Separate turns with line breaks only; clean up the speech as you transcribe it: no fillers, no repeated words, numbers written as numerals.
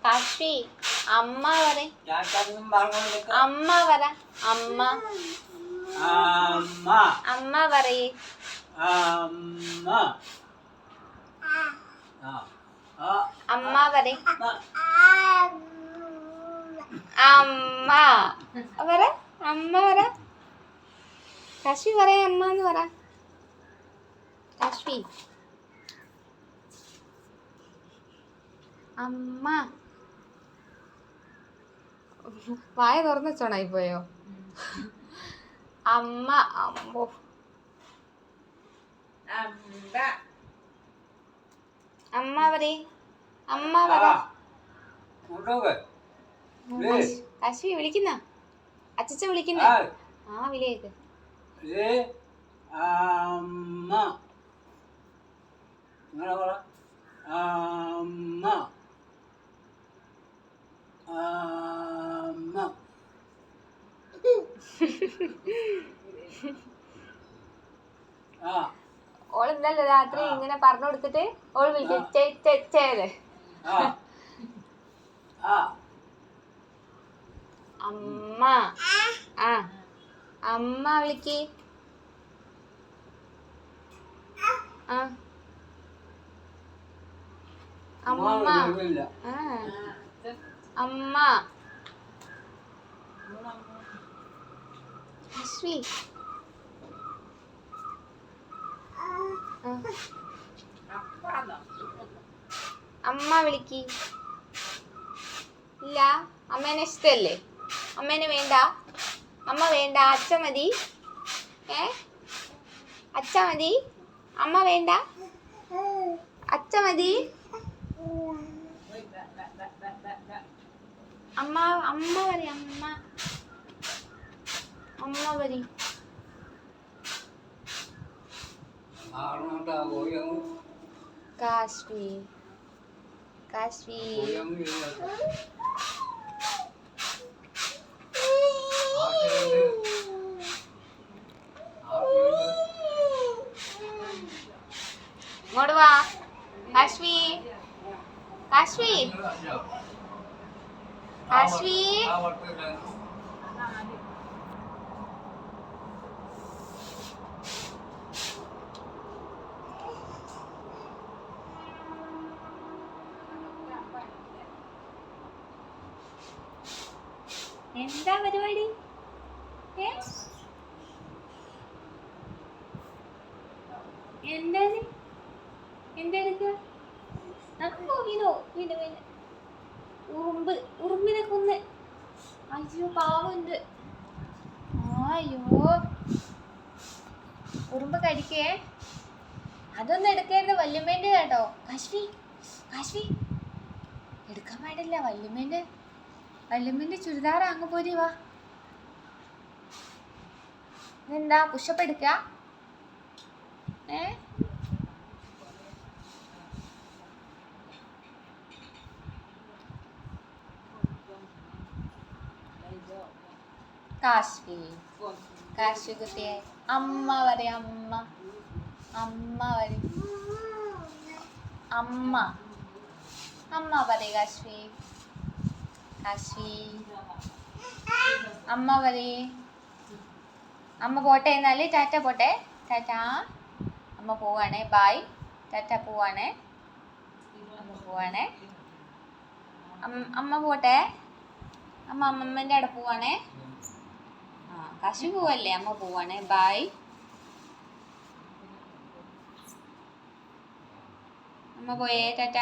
കാശ്മി അമ്മ പറ. അമ്മ പറ. അമ്മ അമ്മ പറയേ. അമ്മ പറ. അമ്മ പറ. അമ്മ പറ. കാശ്മി പറയാ അമ്മ എന്ന് പറ. കാശ്മി അമ്മ. വായ തുറന്ന് വെച്ചോണായി പോയോ? അമ്മ. അമ്മോ. അമ്മ പറയേ. അമ്മ പറ. കാശ്മി വിളിക്കുന്ന അച്ചച്ച വിളിക്കുന്ന. ആ വിളിയേക്ക്. ഓള് ഇന്നലെ രാത്രി ഇങ്ങനെ പറഞ്ഞു കൊടുത്തിട്ട് ഓള് വിളിക്കും ചേച്ചേന്ന്. അമ്മ. ആ അമ്മ വിളിക്ക്. ആ അമ്മ. അമ്മ. അശ്വി അമ്മ വിളിക്ക്. ഇല്ല അമ്മേനെ ഇഷ്ടല്ലേ? അമ്മേനെ വേണ്ട. അമ്മ വേണ്ട. അച്ഛ മതി. അച്ഛ മതി. അമ്മ വേണ്ട. അച്ഛ മതി. അമ്മ. അമ്മ പറ. അമ്മ. അമ്മ പറ. കാശ്മി. കാശ്മി ഇങ്ങോട്ട് വാ. കാശ്മി. കാശ്മി. കാശ്മി. എന്താ പരിപാടി? എന്താണ്? എന്തെടുക്കുക? ഉറുമ്പിനെ കൊന്ന്. അയ്യോ പാവുണ്ട്. അയ്യോ ഉറുമ്പ് കടിക്കേ. അതൊന്നും എടുക്കരുത്. വല്യമ്മേൻ്റെ കേട്ടോ. കാശ്മി. കാശ്മി എടുക്കാൻ പാടില്ല. വല്യമ്മേൻ്റെ ചുരിദാർ അങ്ങ് പോരി. വാ. ഇതെന്താ പുഷപ്പ് എടുക്ക? കാശ്മി. കാശ്മി കുട്ടിയെ അമ്മ പറ. അമ്മ. അമ്മ പറ. അമ്മ. അമ്മ പറ. കാശ്മി. കാശ്മി അമ്മ പറ. അമ്മ പോട്ടെ എന്നാല്. ടാറ്റ പോട്ടെ. ടാറ്റ. അമ്മ പോവാണേ. ബായ്. ടാറ്റ പോവാണേ. അമ്മ പോവാണേ. അമ്മ പോട്ടെ. അമ്മ അമ്മമ്മേൻ്റെ അവിടെ പോവാണേ. കാശി പോവല്ലേ. അമ്മ പോവാണേ. ബായ്. അമ്മ പോയേ. ടാറ്റ.